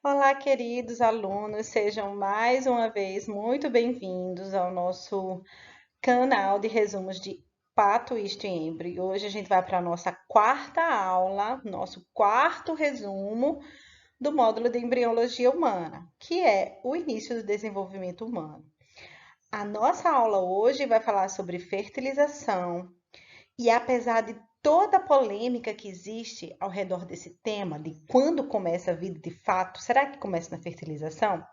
Olá, queridos alunos, sejam mais uma vez muito bem-vindos ao nosso canal de resumos de Pato, Isto e Embry. Hoje a gente vai para a nossa quarta aula, nosso quarto resumo do módulo de Embriologia Humana, que é o início do desenvolvimento humano. A nossa aula hoje vai falar sobre fertilização, e apesar de toda a polêmica que existe ao redor desse tema, de quando começa a vida de fato, será que começa na fertilização?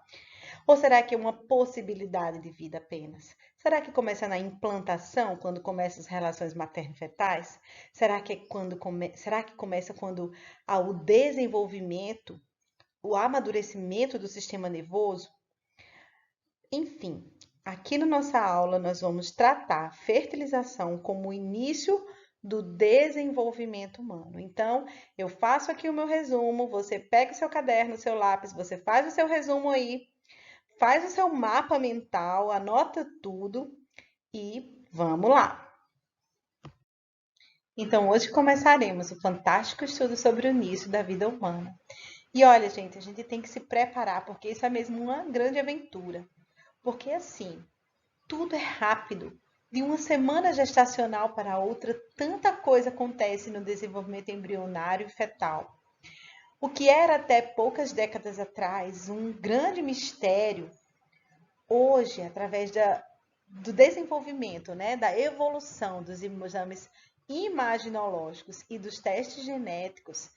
Ou será que é uma possibilidade de vida apenas? Será que começa na implantação, quando começam as relações materno-fetais? Será que começa quando há o desenvolvimento, o amadurecimento do sistema nervoso? Enfim, aqui na nossa aula nós vamos tratar a fertilização como o início do desenvolvimento humano. Então, eu faço aqui o meu resumo, você pega o seu caderno, o seu lápis, você faz o seu resumo aí, faz o seu mapa mental, anota tudo e vamos lá. Então, hoje começaremos o fantástico estudo sobre o início da vida humana. E olha, gente, a gente tem que se preparar, porque isso é mesmo uma grande aventura. Porque assim, tudo é rápido. De uma semana gestacional para outra, tanta coisa acontece no desenvolvimento embrionário e fetal. O que era até poucas décadas atrás um grande mistério, hoje, através do desenvolvimento, né, da evolução dos exames imaginológicos e dos testes genéticos,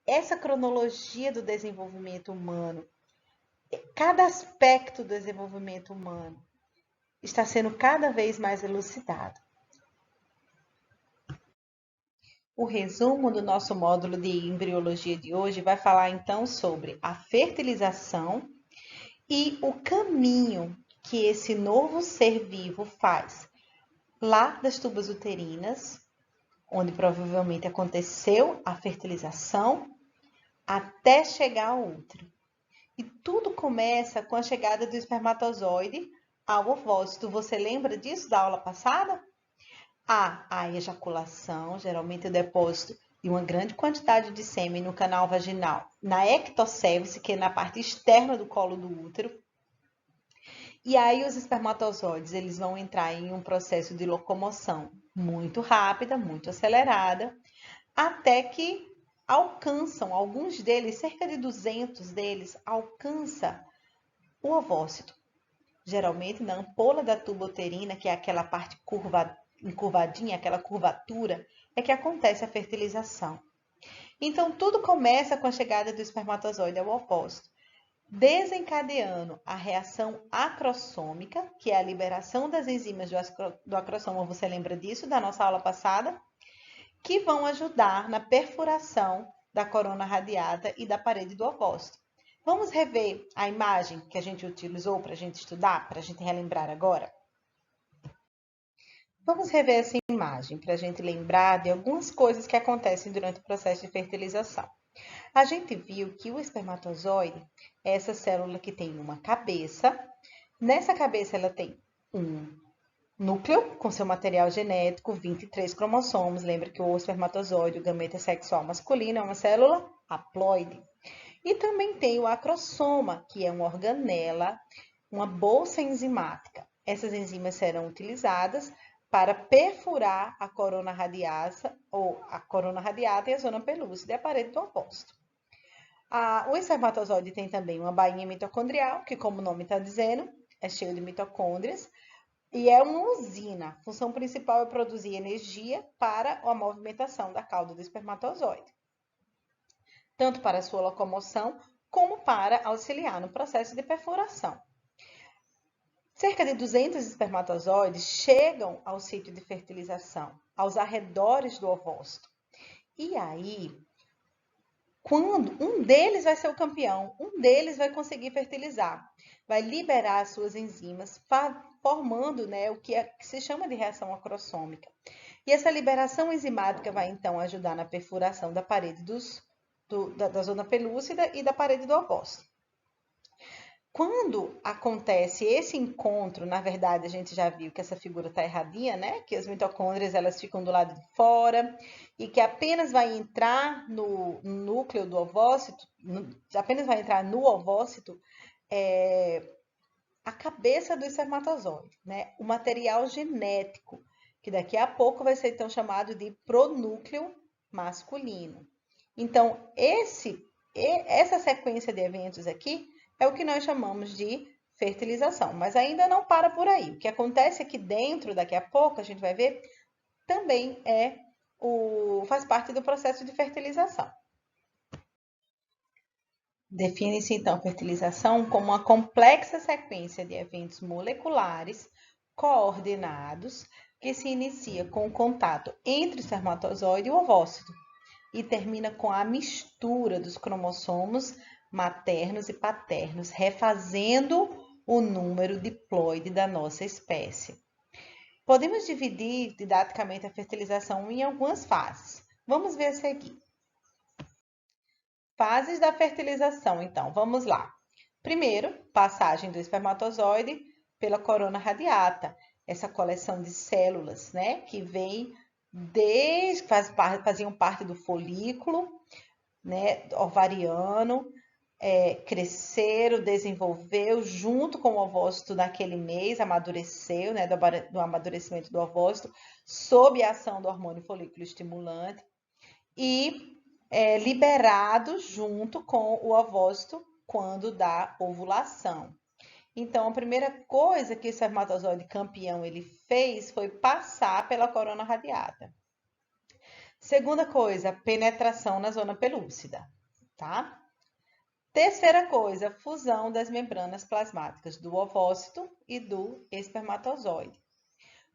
essa cronologia do desenvolvimento humano, cada aspecto do desenvolvimento humano está sendo cada vez mais elucidado. O resumo do nosso módulo de embriologia de hoje vai falar então sobre a fertilização e o caminho que esse novo ser vivo faz lá das tubas uterinas, onde provavelmente aconteceu a fertilização, até chegar ao útero. E tudo começa com a chegada do espermatozoide ao ovócito. Você lembra disso da aula passada? Há a ejaculação, geralmente o depósito de uma grande quantidade de sêmen no canal vaginal, na ectocélise, que é na parte externa do colo do útero. E aí os espermatozoides, eles vão entrar em um processo de locomoção muito rápida, muito acelerada, até que alcançam, alguns deles, cerca de 200 deles, alcança o ovócito. Geralmente na ampola da tuba uterina, que é aquela parte encurvadinha, aquela curvatura, é que acontece a fertilização. Então, tudo começa com a chegada do espermatozoide ao ovócito, desencadeando a reação acrossômica, que é a liberação das enzimas do acrossoma, você lembra disso da nossa aula passada? Que vão ajudar na perfuração da corona radiata e da parede do ovócito. Vamos rever a imagem que a gente utilizou para a gente estudar, para a gente relembrar agora? Vamos rever essa imagem para a gente lembrar de algumas coisas que acontecem durante o processo de fertilização. A gente viu que o espermatozoide é essa célula que tem uma cabeça. Nessa cabeça ela tem um núcleo com seu material genético, 23 cromossomos. Lembra que o espermatozoide, o gameta sexual masculino, é uma célula haploide. E também tem o acrossoma, que é uma organela, uma bolsa enzimática. Essas enzimas serão utilizadas para perfurar a corona radiata ou a corona radiata e a zona pelúcida e a parede do ovócito. O espermatozoide tem também uma bainha mitocondrial, que como o nome está dizendo, é cheio de mitocôndrias, e é uma usina. A função principal é produzir energia para a movimentação da cauda do espermatozoide, tanto para a sua locomoção como para auxiliar no processo de perfuração. Cerca de 200 espermatozoides chegam ao sítio de fertilização, aos arredores do ovócito. E aí, quando um deles vai ser o campeão, um deles vai conseguir fertilizar, vai liberar as suas enzimas, formando, né, o que se chama de reação acrossômica. E essa liberação enzimática vai então ajudar na perfuração da parede da zona pelúcida e da parede do ovócito. Quando acontece esse encontro, na verdade, a gente já viu que essa figura está erradinha, né? Que as mitocôndrias elas ficam do lado de fora e que apenas vai entrar no núcleo do ovócito, apenas vai entrar no ovócito a cabeça do espermatozoide, né? O material genético, que daqui a pouco vai ser então chamado de pronúcleo masculino. Então, essa sequência de eventos aqui é o que nós chamamos de fertilização, mas ainda não para por aí. O que acontece aqui dentro, daqui a pouco, a gente vai ver, também faz parte do processo de fertilização. Define-se, então, fertilização como uma complexa sequência de eventos moleculares coordenados que se inicia com o contato entre o espermatozoide e o ovócito e termina com a mistura dos cromossomos maternos e paternos, refazendo o número diploide da nossa espécie. Podemos dividir didaticamente a fertilização em algumas fases. Vamos ver a seguir. Fases da fertilização, então, vamos lá. Primeiro, passagem do espermatozoide pela corona radiata, essa coleção de células, né, que vem faziam parte do folículo, né, ovariano, cresceram, desenvolveu junto com o ovócito naquele mês, amadureceu, né, do amadurecimento do ovócito, sob a ação do hormônio folículo estimulante e liberado junto com o ovócito quando dá ovulação. Então, a primeira coisa que o espermatozoide campeão ele fez foi passar pela corona radiata. Segunda coisa, penetração na zona pelúcida, tá? Terceira coisa, fusão das membranas plasmáticas do ovócito e do espermatozoide.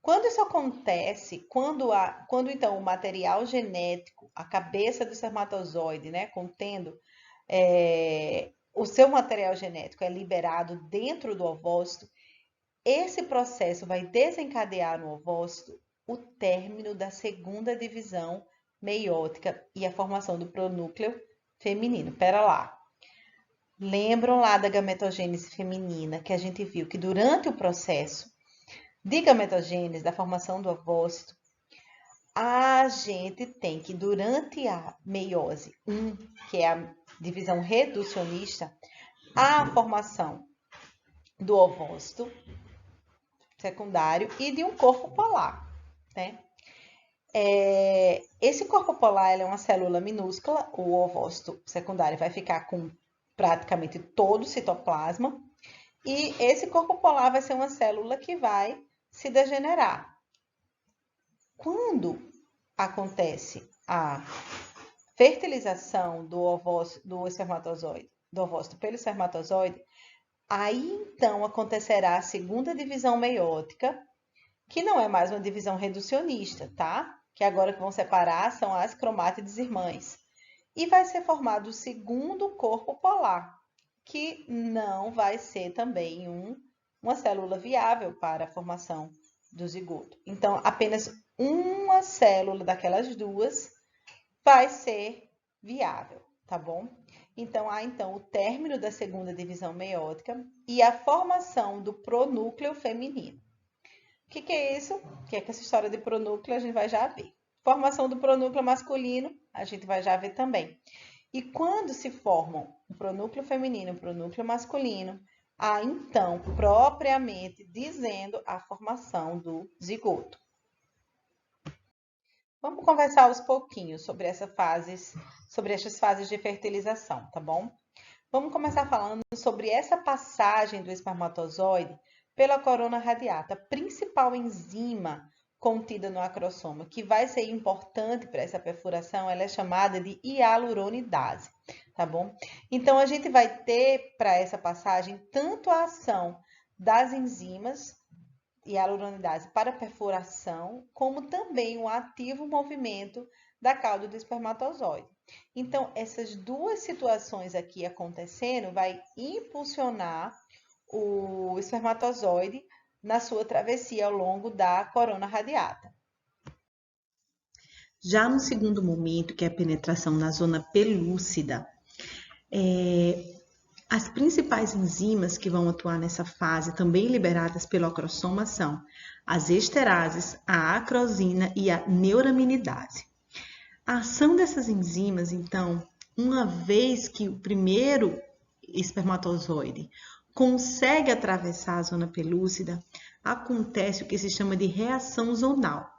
Quando isso acontece, quando então o material genético, a cabeça do espermatozoide, né, contendo o seu material genético é liberado dentro do ovócito, esse processo vai desencadear no ovócito o término da segunda divisão meiótica e a formação do pronúcleo feminino. Pera lá. Lembram lá da gametogênese feminina, que a gente viu que durante o processo de gametogênese, da formação do ovócito, a gente tem que, durante a meiose 1, que é a divisão reducionista, a formação do ovócito secundário e de um corpo polar, né? Esse corpo polar é uma célula minúscula, o ovócito secundário vai ficar com praticamente todo o citoplasma, e esse corpo polar vai ser uma célula que vai se degenerar. Quando acontece a fertilização do espermatozoide, do ovócito pelo espermatozoide, aí então acontecerá a segunda divisão meiótica, que não é mais uma divisão reducionista, tá? Que agora que vão separar são as cromátides irmãs. E vai ser formado o segundo corpo polar, que não vai ser também uma célula viável para a formação do zigoto. Então, apenas uma célula daquelas duas vai ser viável, tá bom? Então, há então o término da segunda divisão meiótica e a formação do pronúcleo feminino. O que é isso? O que é que essa história de pronúcleo a gente vai já ver. Formação do pronúcleo masculino, a gente vai já ver também. E quando se formam o pronúcleo feminino e o pronúcleo masculino, há então, propriamente dizendo, a formação do zigoto. Vamos conversar aos pouquinhos sobre essas fases de fertilização, tá bom? Vamos começar falando sobre essa passagem do espermatozoide pela corona radiata, principal enzima contida no acrossoma, que vai ser importante para essa perfuração, ela é chamada de hialuronidase, tá bom? Então, a gente vai ter para essa passagem tanto a ação das enzimas hialuronidase para perfuração, como também o ativo movimento da cauda do espermatozoide. Então, essas duas situações aqui acontecendo vai impulsionar o espermatozoide na sua travessia ao longo da corona radiata. Já no segundo momento, que é a penetração na zona pelúcida, as principais enzimas que vão atuar nessa fase, também liberadas pelo acrossoma, são as esterases, a acrosina e a neuraminidase. A ação dessas enzimas, então, uma vez que o primeiro espermatozoide consegue atravessar a zona pelúcida, acontece o que se chama de reação zonal.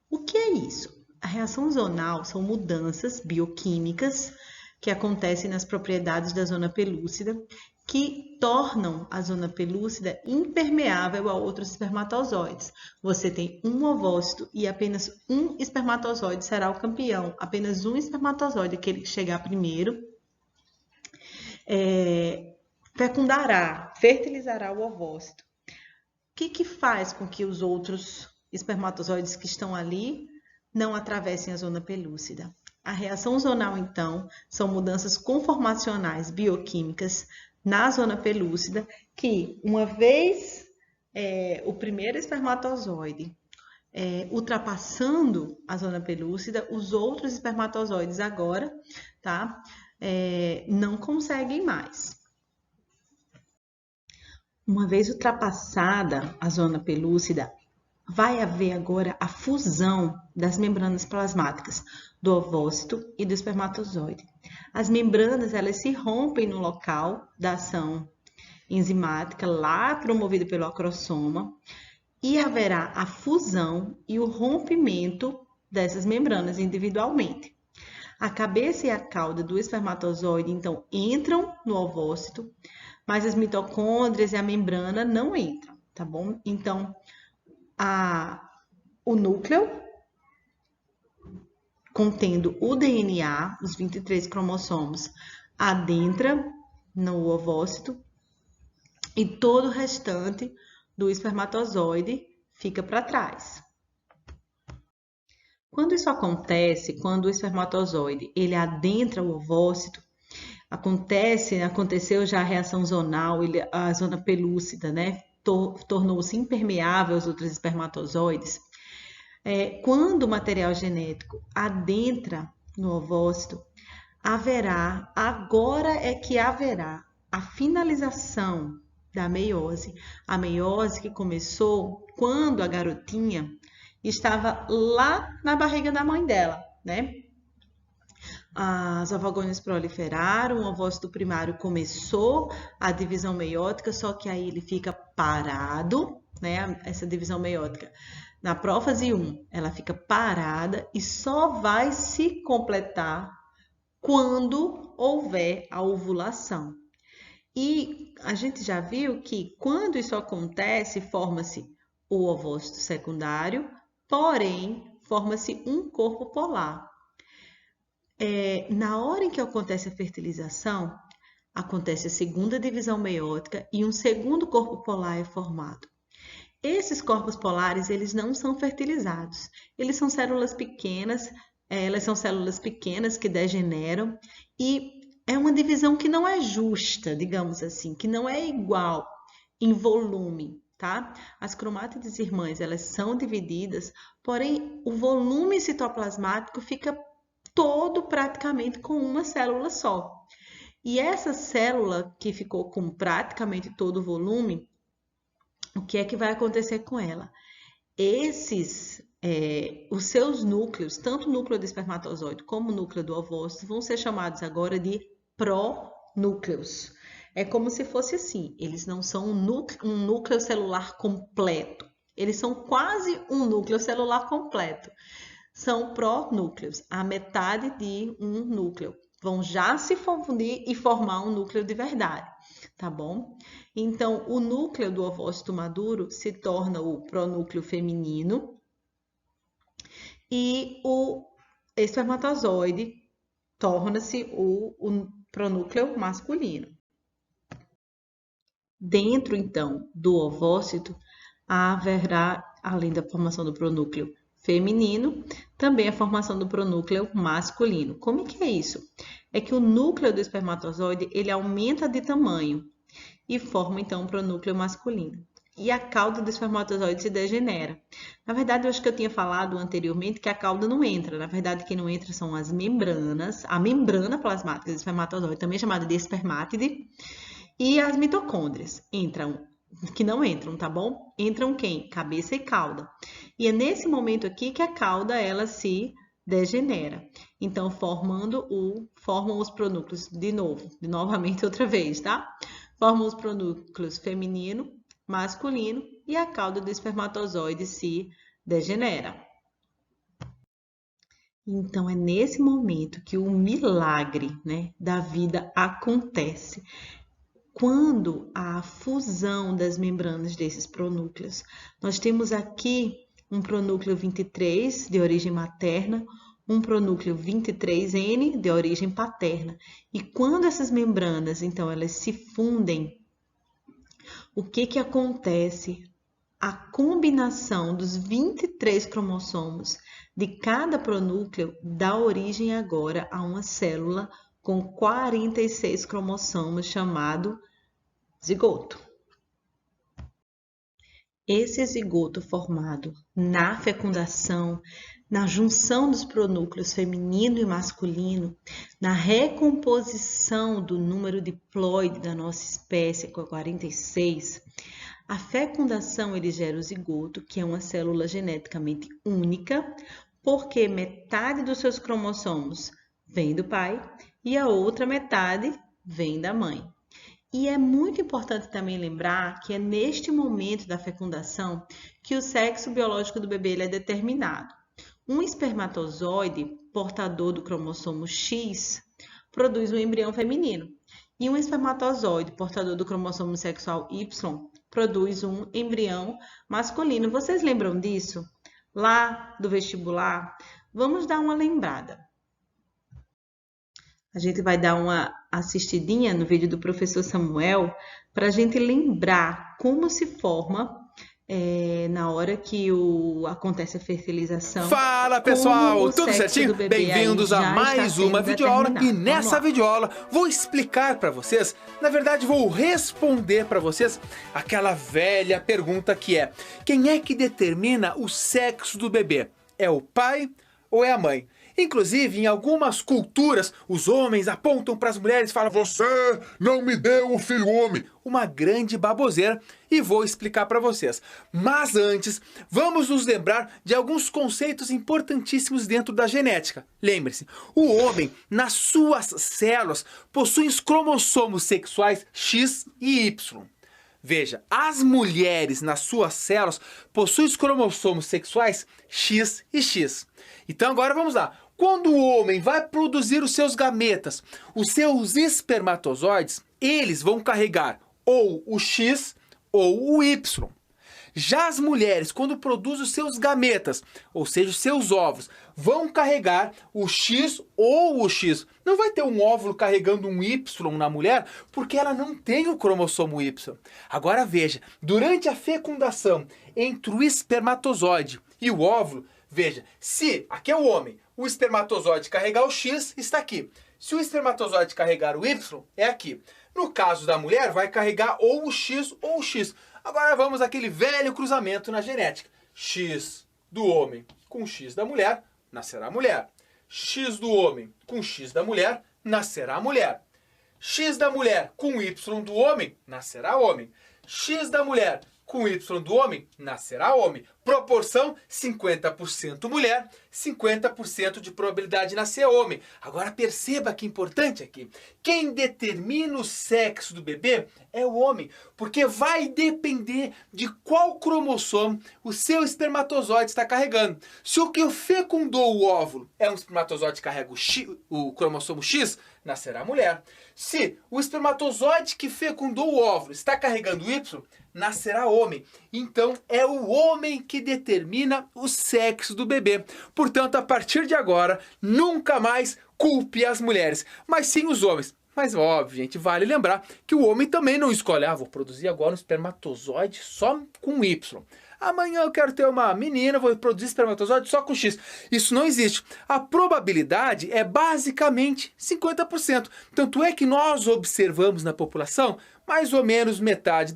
O que é isso? A reação zonal são mudanças bioquímicas que acontecem nas propriedades da zona pelúcida, que tornam a zona pelúcida impermeável a outros espermatozoides. Você tem um ovócito e apenas um espermatozoide será o campeão. Apenas um espermatozoide, aquele que chegar primeiro, fecundará, fertilizará o ovócito. O que faz com que os outros espermatozoides que estão ali não atravessem a zona pelúcida? A reação zonal, então, são mudanças conformacionais bioquímicas na zona pelúcida que, uma vez o primeiro espermatozoide ultrapassando a zona pelúcida, os outros espermatozoides agora, tá, não conseguem mais. Uma vez ultrapassada a zona pelúcida, vai haver agora a fusão das membranas plasmáticas do ovócito e do espermatozoide. As membranas, elas se rompem no local da ação enzimática, lá promovida pelo acrossoma, e haverá a fusão e o rompimento dessas membranas individualmente. A cabeça e a cauda do espermatozoide, então, entram no ovócito, mas as mitocôndrias e a membrana não entram, tá bom? Então, o núcleo, contendo o DNA, os 23 cromossomos, adentra no ovócito e todo o restante do espermatozoide fica para trás. Quando isso acontece, quando o espermatozoide ele adentra o ovócito, aconteceu já a reação zonal, a zona pelúcida, né? Tornou-se impermeável aos outros espermatozoides. Quando o material genético adentra no ovócito, agora é que haverá a finalização da meiose. A meiose que começou quando a garotinha estava lá na barriga da mãe dela, né? As ovagônias proliferaram, o ovócito primário começou a divisão meiótica, só que aí ele fica parado, né? Essa divisão meiótica. Na prófase 1, ela fica parada e só vai se completar quando houver a ovulação. E a gente já viu que quando isso acontece, forma-se o ovócito secundário, porém, forma-se um corpo polar. Na hora em que acontece a fertilização, acontece a segunda divisão meiótica e um segundo corpo polar é formado. Esses corpos polares, eles não são fertilizados. Eles são células pequenas, elas são células pequenas que degeneram e é uma divisão que não é justa, digamos assim, que não é igual em volume, tá? As cromátides irmãs, elas são divididas, porém o volume citoplasmático fica todo praticamente com uma célula só. E essa célula que ficou com praticamente todo o volume, o que é que vai acontecer com ela? Os seus núcleos, tanto o núcleo do espermatozoide como o núcleo do ovócito, vão ser chamados agora de pronúcleos. É como se fosse assim, eles não são um núcleo celular completo, eles são quase um núcleo celular completo. São pronúcleos, a metade de um núcleo. Vão já se fundir e formar um núcleo de verdade, tá bom? Então, o núcleo do ovócito maduro se torna o pronúcleo feminino e o espermatozoide torna-se o pronúcleo masculino. Dentro, então, do ovócito, haverá, além da formação do pronúcleo feminino, também a formação do pronúcleo masculino. Como é que é isso? É que o núcleo do espermatozoide, ele aumenta de tamanho e forma, então, um pronúcleo masculino. E a cauda do espermatozoide se degenera. Na verdade, eu acho que eu tinha falado anteriormente que a cauda não entra. Na verdade, quem não entra são as membranas, a membrana plasmática do espermatozoide, também chamada de espermátide, E as mitocôndrias entram, que não entram, tá bom? Entram quem? Cabeça e cauda. E é nesse momento aqui que a cauda ela se degenera. Então, formam os pronúcleos novamente outra vez, tá? Formam os pronúcleos feminino, masculino e a cauda do espermatozoide se degenera. Então, é nesse momento que o milagre, né, da vida acontece. Quando há fusão das membranas desses pronúcleos. Nós temos aqui um pronúcleo 23 de origem materna, um pronúcleo 23N de origem paterna. E quando essas membranas, então, elas se fundem, o que acontece? A combinação dos 23 cromossomos de cada pronúcleo dá origem agora a uma célula com 46 cromossomos chamado zigoto. Esse zigoto formado na fecundação, na junção dos pronúcleos feminino e masculino, na recomposição do número diploide da nossa espécie com a 46, a fecundação ele gera o zigoto, que é uma célula geneticamente única, porque metade dos seus cromossomos vem do pai e a outra metade vem da mãe. E é muito importante também lembrar que é neste momento da fecundação que o sexo biológico do bebê ele é determinado. Um espermatozoide portador do cromossomo X produz um embrião feminino e um espermatozoide portador do cromossomo sexual Y produz um embrião masculino. Vocês lembram disso? Lá do vestibular? Vamos dar uma lembrada. A gente vai dar uma assistidinha no vídeo do professor Samuel para a gente lembrar como se forma na hora que acontece a fertilização. Fala pessoal, tudo certinho? Bem-vindos a mais uma videoaula e nessa videoaula vou explicar para vocês, na verdade vou responder para vocês aquela velha pergunta que é: quem é que determina o sexo do bebê? É o pai ou é a mãe? Inclusive, em algumas culturas, os homens apontam para as mulheres e falam: você não me deu o filho homem. Uma grande baboseira, e vou explicar para vocês. Mas antes, vamos nos lembrar de alguns conceitos importantíssimos dentro da genética. Lembre-se, o homem, nas suas células, possui os cromossomos sexuais X e Y. Veja, as mulheres nas suas células possuem os cromossomos sexuais X e X. Então agora vamos lá. Quando o homem vai produzir os seus gametas, os seus espermatozoides, eles vão carregar ou o X ou o Y. Já as mulheres, quando produzem os seus gametas, ou seja, os seus óvulos, vão carregar o X ou o X. Não vai ter um óvulo carregando um Y na mulher, porque ela não tem o cromossomo Y. Agora veja, durante a fecundação entre o espermatozoide e o óvulo, veja, se aqui é o homem, o espermatozoide carregar o X, está aqui. Se o espermatozoide carregar o Y, é aqui. No caso da mulher, vai carregar ou o X ou o X. Agora vamos àquele velho cruzamento na genética. X do homem com X da mulher, nascerá a mulher. X do homem com X da mulher, nascerá a mulher. X da mulher com Y do homem, nascerá homem. X da mulher com Y do homem, nascerá homem. Proporção 50% mulher, 50% de probabilidade de nascer homem. Agora perceba que importante aqui. Quem determina o sexo do bebê é o homem, porque vai depender de qual cromossomo o seu espermatozoide está carregando. Se o que fecundou o óvulo é um espermatozoide que carrega o cromossomo X, nascerá mulher. Se o espermatozoide que fecundou o óvulo está carregando o Y, nascerá homem. Então é o homem que determina o sexo do bebê. Portanto, a partir de agora, nunca mais culpe as mulheres, mas sim os homens. Mas óbvio, gente, vale lembrar que o homem também não escolhe: vou produzir agora um espermatozoide só com Y. amanhã eu quero ter uma menina, vou produzir espermatozoide só com X. Isso não existe. A probabilidade é basicamente 50%. Tanto é que nós observamos na população mais ou menos metade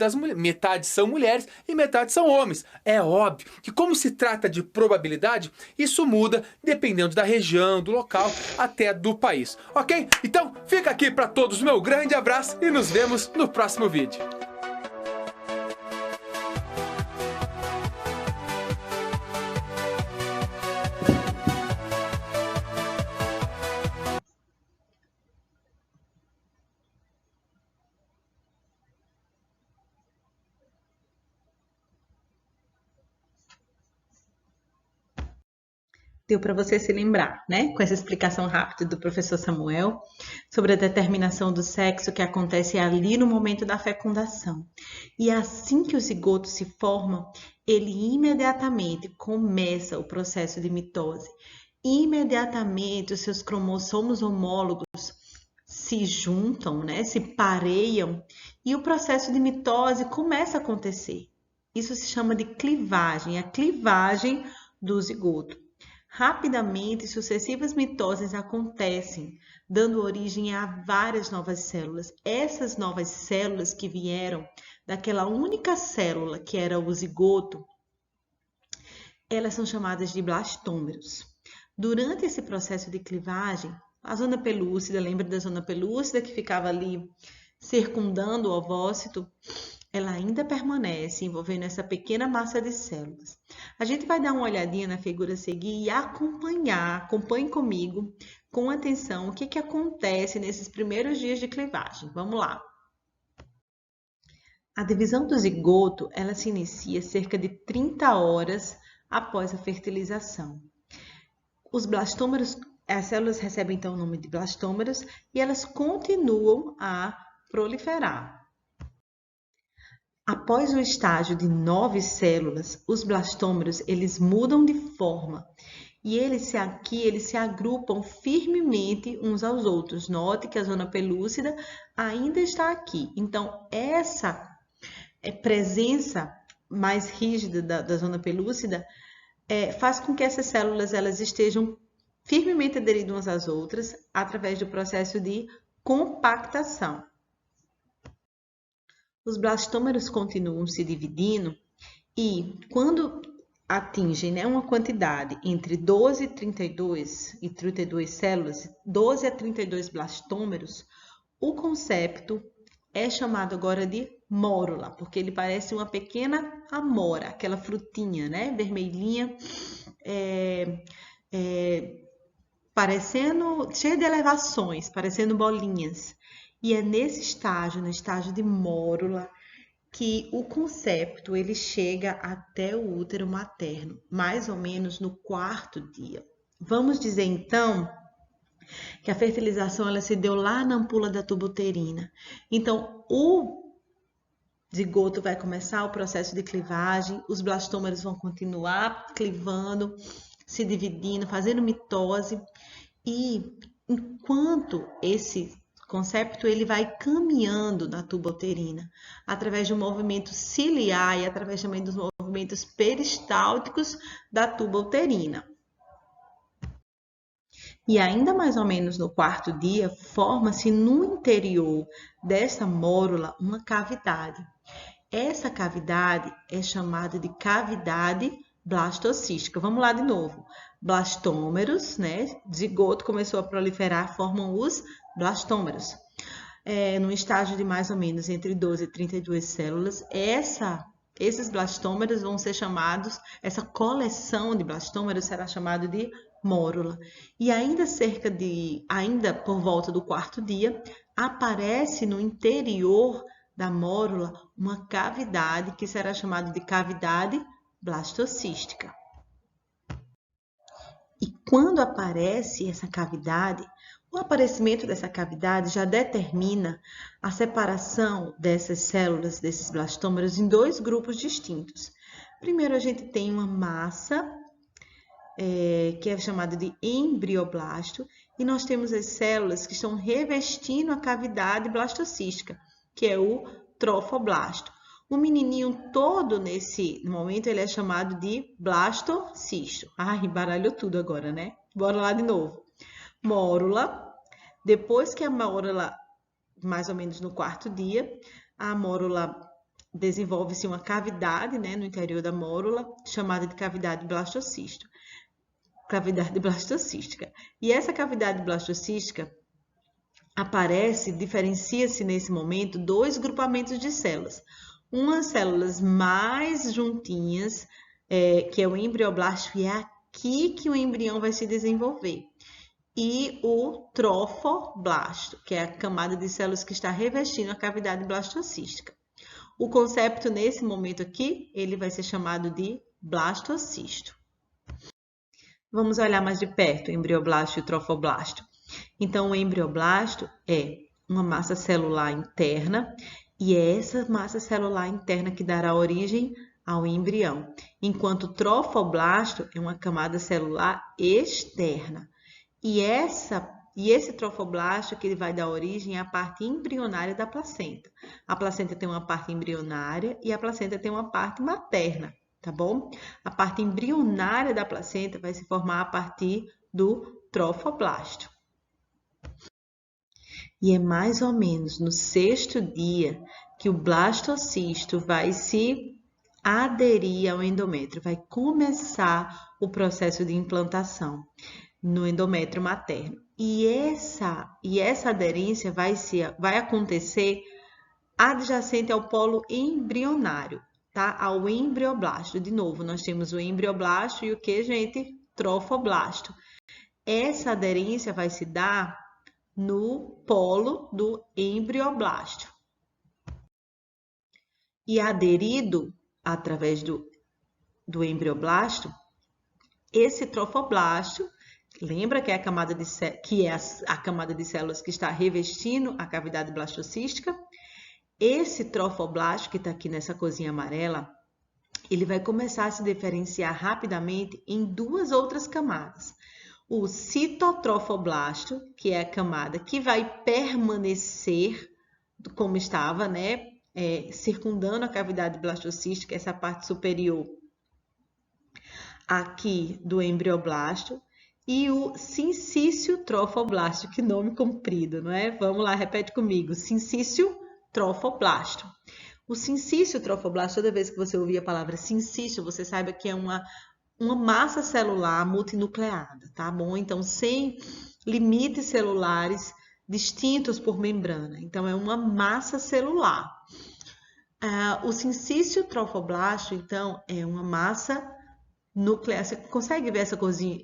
são mulheres e metade são homens. É óbvio que, como se trata de probabilidade, isso muda dependendo da região, do local, até do país. Ok? Então fica aqui para todos meu grande abraço e nos vemos no próximo vídeo. Deu para você se lembrar, né? Com essa explicação rápida do professor Samuel sobre a determinação do sexo que acontece ali no momento da fecundação. E assim que o zigoto se forma, ele imediatamente começa o processo de mitose. Imediatamente os seus cromossomos homólogos se juntam, né? Se pareiam e o processo de mitose começa a acontecer. Isso se chama de clivagem, a clivagem do zigoto. Rapidamente, sucessivas mitoses acontecem, dando origem a várias novas células. Essas novas células que vieram daquela única célula que era o zigoto, elas são chamadas de blastômeros. Durante esse processo de clivagem, a zona pelúcida, lembra da zona pelúcida que ficava ali circundando o ovócito? Ela ainda permanece envolvendo essa pequena massa de células. A gente vai dar uma olhadinha na figura a seguir e acompanhe comigo com atenção o que acontece nesses primeiros dias de clivagem. Vamos lá. A divisão do zigoto, ela se inicia cerca de 30 horas após a fertilização. Os blastômeros, as células recebem então o nome de blastômeros e elas continuam a proliferar. Após o estágio de 9 células, os blastômeros eles mudam de forma e eles se agrupam firmemente uns aos outros. Note que a zona pelúcida ainda está aqui. Então, essa presença mais rígida da zona pelúcida faz com que essas células elas estejam firmemente aderidas umas às outras através do processo de compactação. Os blastômeros continuam se dividindo e quando atingem uma quantidade entre 12 e 32 células, 12 a 32 blastômeros, o concepto é chamado agora de mórula, porque ele parece uma pequena amora, aquela frutinha, né, vermelhinha, parecendo cheia de elevações, parecendo bolinhas. E é nesse estágio, no estágio de mórula, que o concepto ele chega até o útero materno, mais ou menos no 4º dia. Vamos dizer então que a fertilização ela se deu lá na ampola da tuba uterina. Então, o zigoto vai começar o processo de clivagem, os blastômeros vão continuar clivando, se dividindo, fazendo mitose, e enquanto esse concepto ele vai caminhando na tuba uterina, através do movimento ciliar e através também dos movimentos peristálticos da tuba uterina. E ainda mais ou menos no 4º dia, forma-se no interior dessa mórula uma cavidade. Essa cavidade é chamada de cavidade blastocística. Vamos lá de novo. Blastômeros, né? Zigoto começou a proliferar, formam os blastômeros. No estágio de mais ou menos entre 12 e 32 células, esses blastômeros vão ser chamados, essa coleção de blastômeros será chamada de mórula. E ainda por volta do 4º dia, aparece no interior da mórula uma cavidade que será chamada de cavidade blastocística. E quando aparece essa cavidade, o aparecimento dessa cavidade já determina a separação dessas células, desses blastômeros, em 2 grupos distintos. Primeiro, a gente tem uma massa, que é chamada de embrioblasto, e nós temos as células que estão revestindo a cavidade blastocística, que é o trofoblasto. O menininho todo nesse momento ele é chamado de blastocisto. Ai, embaralhou tudo agora, né? Bora lá de novo. Mórula. Depois que a mórula, mais ou menos no quarto dia, a mórula desenvolve-se uma cavidade, né, no interior da mórula, chamada de cavidade blastocisto. Cavidade blastocística. E essa cavidade blastocística diferencia-se nesse momento dois grupamentos de células. Umas células mais juntinhas, que é o embrioblasto, e é aqui que o embrião vai se desenvolver. E o trofoblasto, que é a camada de células que está revestindo a cavidade blastocística. O concepto nesse momento aqui, ele vai ser chamado de blastocisto. Vamos olhar mais de perto o embrioblasto e o trofoblasto. Então, o embrioblasto é uma massa celular interna e é essa massa celular interna que dará origem ao embrião, enquanto o trofoblasto é uma camada celular externa. E esse trofoblasto que ele vai dar origem à parte embrionária da placenta. A placenta tem uma parte embrionária e a placenta tem uma parte materna, tá bom? A parte embrionária da placenta vai se formar a partir do trofoblasto. E é mais ou menos no 6º dia que o blastocisto vai se aderir ao endométrio, vai começar o processo de implantação no endométrio materno. E essa aderência vai acontecer adjacente ao polo embrionário, tá? Ao embrioblasto. De novo, nós temos o embrioblasto e o que, gente? Trofoblasto. Essa aderência vai se dar no polo do embrioblasto. E aderido através do embrioblasto, esse trofoblasto, lembra que é a camada de células que está revestindo a cavidade blastocística? Esse trofoblasto que está aqui nessa corzinha amarela, ele vai começar a se diferenciar rapidamente em duas outras camadas. O citotrofoblasto, que é a camada que vai permanecer como estava, né? Circundando a cavidade blastocística, essa parte superior aqui do embrioblasto, e o sincício trofoblasto, que nome comprido, não é? Vamos lá, repete comigo, sincício trofoblasto. O sincício trofoblasto, toda vez que você ouvir a palavra sincício, você saiba que é uma massa celular multinucleada, tá bom? Então, sem limites celulares distintos por membrana. Então, é uma massa celular. O sincício trofoblasto, então, é uma massa nuclear. Você consegue ver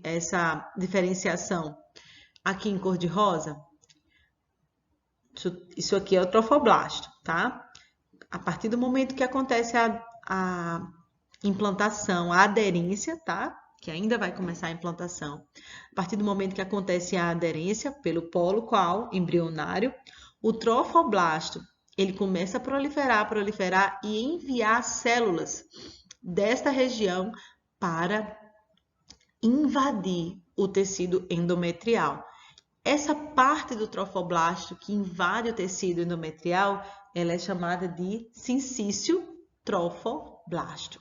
essa diferenciação aqui em cor de rosa? Isso aqui é o trofoblasto, tá? A partir do momento que acontece a implantação, a aderência, tá? Que ainda vai começar a implantação. A partir do momento que acontece a aderência pelo polo qual embrionário, o trofoblasto, ele começa a proliferar e enviar células desta região para invadir o tecido endometrial. Essa parte do trofoblasto que invade o tecido endometrial, ela é chamada de sincício trofoblasto.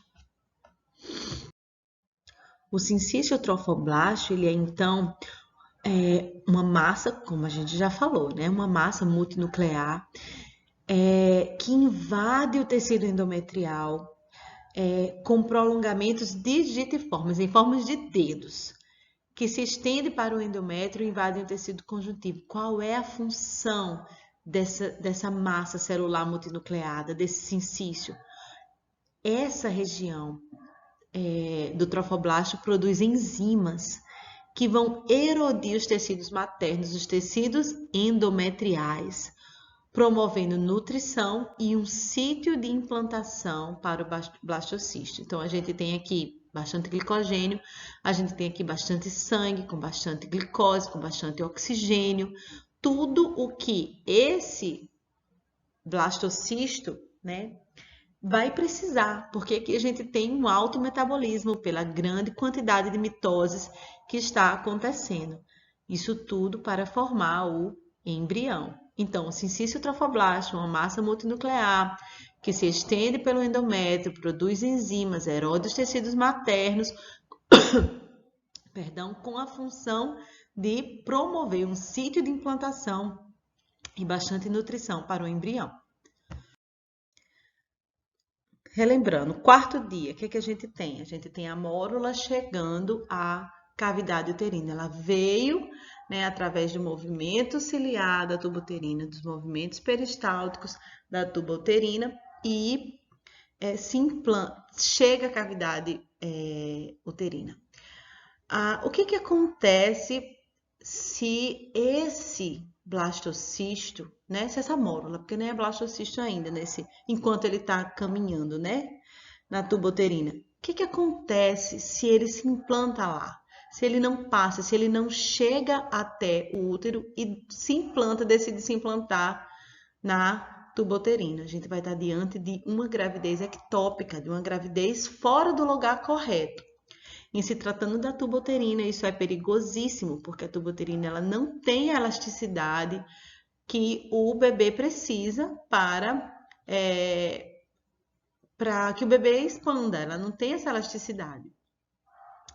O sincício trofoblasto, ele é então uma massa, como a gente já falou, né? Uma massa multinuclear que invade o tecido endometrial com prolongamentos digitiformes, em formas de dedos, que se estende para o endométrio e invadem o tecido conjuntivo. Qual é a função dessa massa celular multinucleada, desse sincício? Essa região do trofoblasto produz enzimas que vão erodir os tecidos maternos, os tecidos endometriais, promovendo nutrição e um sítio de implantação para o blastocisto. Então, a gente tem aqui bastante glicogênio, a gente tem aqui bastante sangue, com bastante glicose, com bastante oxigênio, tudo o que esse blastocisto, né, vai precisar, porque aqui a gente tem um alto metabolismo pela grande quantidade de mitoses que está acontecendo. Isso tudo para formar o embrião. Então, o sincício trofoblasto, uma massa multinuclear que se estende pelo endométrio, produz enzimas, erode os tecidos maternos, perdão, com a função de promover um sítio de implantação e bastante nutrição para o embrião. Relembrando, quarto dia, o que a gente tem? A gente tem a mórula chegando à cavidade uterina. Ela veio, né, através do movimento ciliar da tuba uterina, dos movimentos peristálticos da tuba uterina e chega à cavidade uterina. O que acontece se esse blastocisto, né? Se essa mórula, porque nem é blastocisto ainda, enquanto ele está caminhando, né? Na tuba uterina. O que acontece se ele se implanta lá? Se ele não passa, se ele não chega até o útero e decide se implantar na tuba uterina. A gente vai estar diante de uma gravidez ectópica, de uma gravidez fora do lugar correto. Em se tratando da tuba uterina, isso é perigosíssimo, porque a tuba uterina ela não tem a elasticidade que o bebê precisa para que o bebê expanda. Ela não tem essa elasticidade.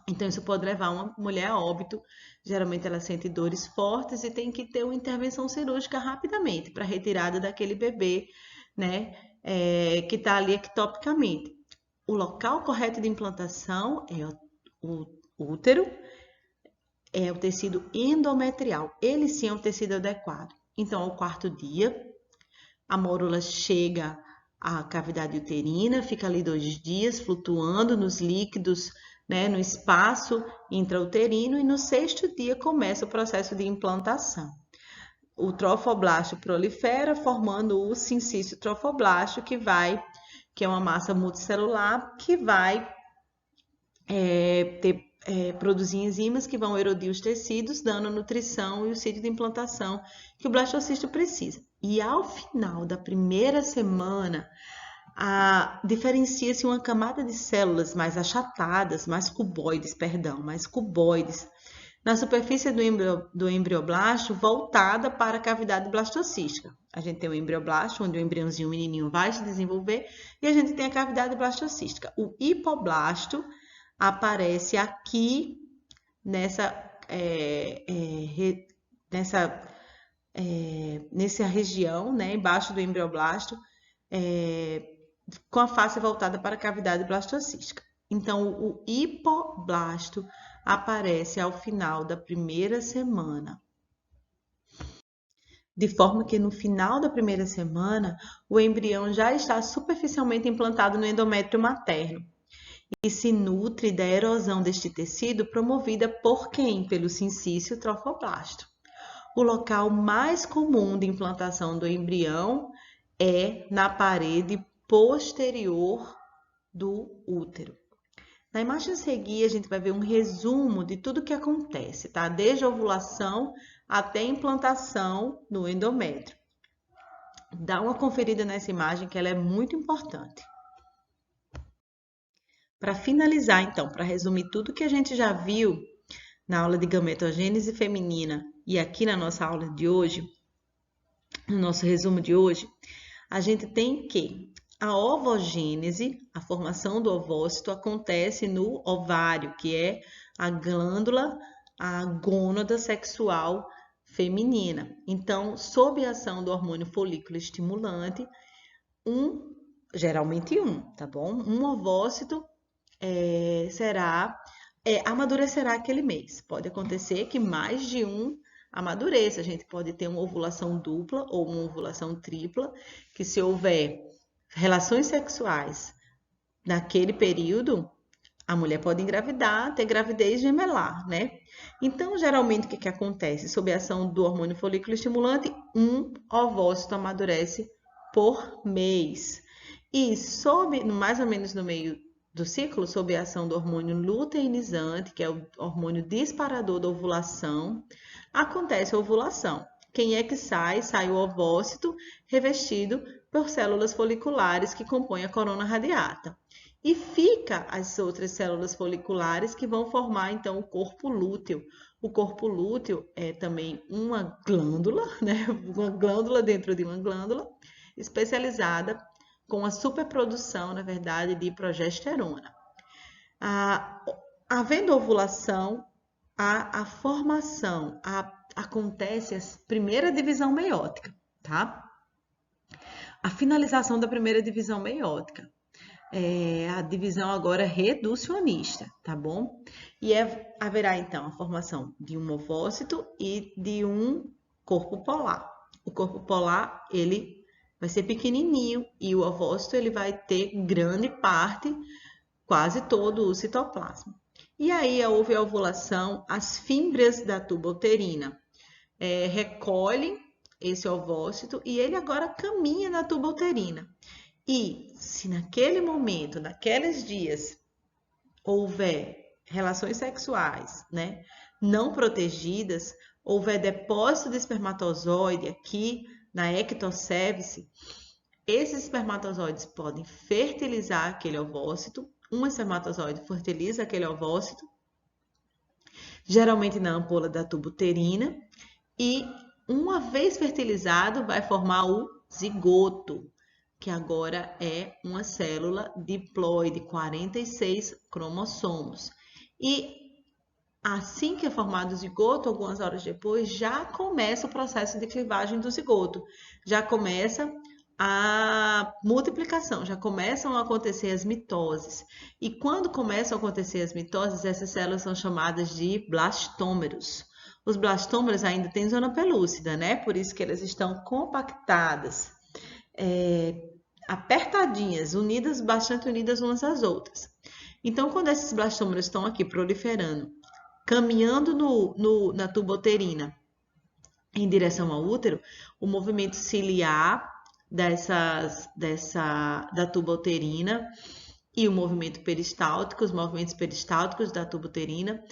Então, isso pode levar uma mulher a óbito. Geralmente, ela sente dores fortes e tem que ter uma intervenção cirúrgica rapidamente para retirada daquele bebê, né, que está ali ectopicamente. O local correto de implantação é o útero, é o tecido endometrial. Ele sim é o tecido adequado. Então, ao quarto dia, a mórula chega à cavidade uterina, fica ali 2 dias flutuando nos líquidos, né, no espaço intrauterino, e no 6º dia começa o processo de implantação. O trofoblasto prolifera, formando o sincício trofoblasto, que é uma massa multicelular que vai produzir enzimas que vão erodir os tecidos, dando a nutrição e o sítio de implantação que o blastocisto precisa. E ao final da primeira semana, diferencia-se uma camada de células mais achatadas, mais cuboides, na superfície do embrioblasto voltada para a cavidade blastocística. A gente tem o embrioblasto, onde o embriãozinho, o menininho, vai se desenvolver, e a gente tem a cavidade blastocística. O hipoblasto aparece aqui nessa região, né, embaixo do embrioblasto, com a face voltada para a cavidade blastocística. Então, o hipoblasto aparece ao final da primeira semana. De forma que no final da primeira semana, o embrião já está superficialmente implantado no endométrio materno e se nutre da erosão deste tecido promovida por quem? Pelo sincício trofoblasto. O local mais comum de implantação do embrião é na parede posterior do útero. Na imagem a seguir, a gente vai ver um resumo de tudo que acontece, tá? Desde a ovulação até a implantação no endométrio. Dá uma conferida nessa imagem que ela é muito importante. Para finalizar, então, para resumir tudo que a gente já viu na aula de gametogênese feminina e aqui na nossa aula de hoje, no nosso resumo de hoje, a gente tem que a ovogênese, a formação do ovócito, acontece no ovário, que é a glândula, a gônada sexual feminina. Então, sob a ação do hormônio folículo estimulante, geralmente tá bom? Um ovócito amadurecerá aquele mês. Pode acontecer que mais de um amadureça. A gente pode ter uma ovulação dupla ou uma ovulação tripla, que se houver relações sexuais naquele período, a mulher pode engravidar, ter gravidez gemelar, né? Então, geralmente, o que acontece? Sob a ação do hormônio folículo estimulante, um ovócito amadurece por mês. E mais ou menos no meio do ciclo, sob a ação do hormônio luteinizante, que é o hormônio disparador da ovulação, acontece a ovulação. Quem é que sai? Sai o ovócito revestido por células foliculares que compõem a corona radiata. E fica as outras células foliculares que vão formar, então, o corpo lúteo. O corpo lúteo é também uma glândula, né? Uma glândula dentro de uma glândula, especializada com a superprodução, na verdade, de progesterona. Havendo ovulação, a formação, acontece a primeira divisão meiótica, tá? A finalização da primeira divisão meiótica. A divisão agora reducionista, tá bom? E haverá, então, a formação de um ovócito e de um corpo polar. O corpo polar, ele vai ser pequenininho e o ovócito, ele vai ter grande parte, quase todo o citoplasma. E aí houve a ovulação, as fímbrias da tuba uterina recolhem esse ovócito e ele agora caminha na tuba uterina. E se naquele momento, naqueles dias, houver relações sexuais, né, não protegidas, houver depósito de espermatozoide aqui na ectocévise, esses espermatozoides podem fertilizar aquele ovócito. Um espermatozoide fertiliza aquele ovócito, geralmente na ampola da tuba uterina, e uma vez fertilizado vai formar o zigoto, que agora é uma célula diploide, 46 cromossomos. E assim que é formado o zigoto, algumas horas depois, já começa o processo de clivagem do zigoto. Já começa a multiplicação, já começam a acontecer as mitoses. E quando começam a acontecer as mitoses, essas células são chamadas de blastômeros. Os blastômeros ainda têm zona pelúcida, né? Por isso que elas estão compactadas. Apertadinhas, bastante unidas umas às outras. Então, quando esses blastômeros estão aqui proliferando, caminhando na tuba uterina em direção ao útero, o movimento ciliar da tuba uterina e o movimento peristáltico, os movimentos peristálticos da tuba uterina,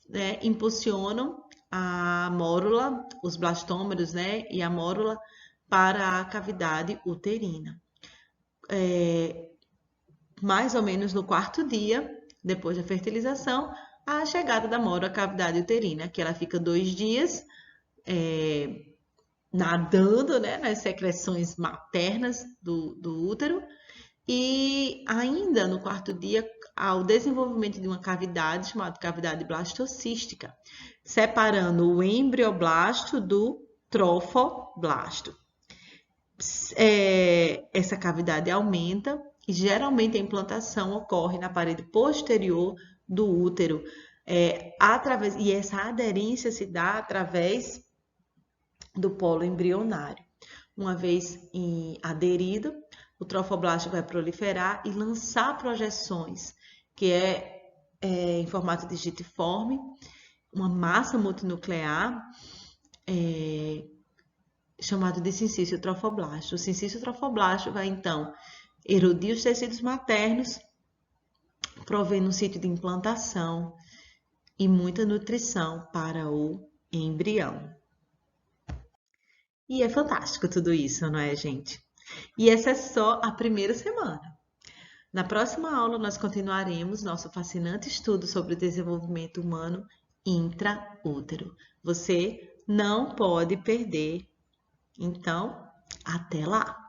né, impulsionam a mórula, os blastômeros, né, e a mórula para a cavidade uterina. Mais ou menos no 4º dia, depois da fertilização, a chegada da mórula à cavidade uterina, que ela fica 2 dias nadando, né, nas secreções maternas do útero, e ainda no 4º dia, ao desenvolvimento de uma cavidade chamada cavidade blastocística, separando o embrioblasto do trofoblasto. Essa cavidade aumenta e geralmente a implantação ocorre na parede posterior do útero, e essa aderência se dá através do polo embrionário. Uma vez aderido, o trofoblasto vai proliferar e lançar projeções, que em formato digitiforme, uma massa multinuclear, chamado de sincício trofoblasto. O sincício trofoblasto vai, então, erudir os tecidos maternos, provendo um sítio de implantação e muita nutrição para o embrião. E é fantástico tudo isso, não é, gente? E essa é só a primeira semana. Na próxima aula, nós continuaremos nosso fascinante estudo sobre o desenvolvimento humano intraútero. Você não pode perder. Então, até lá!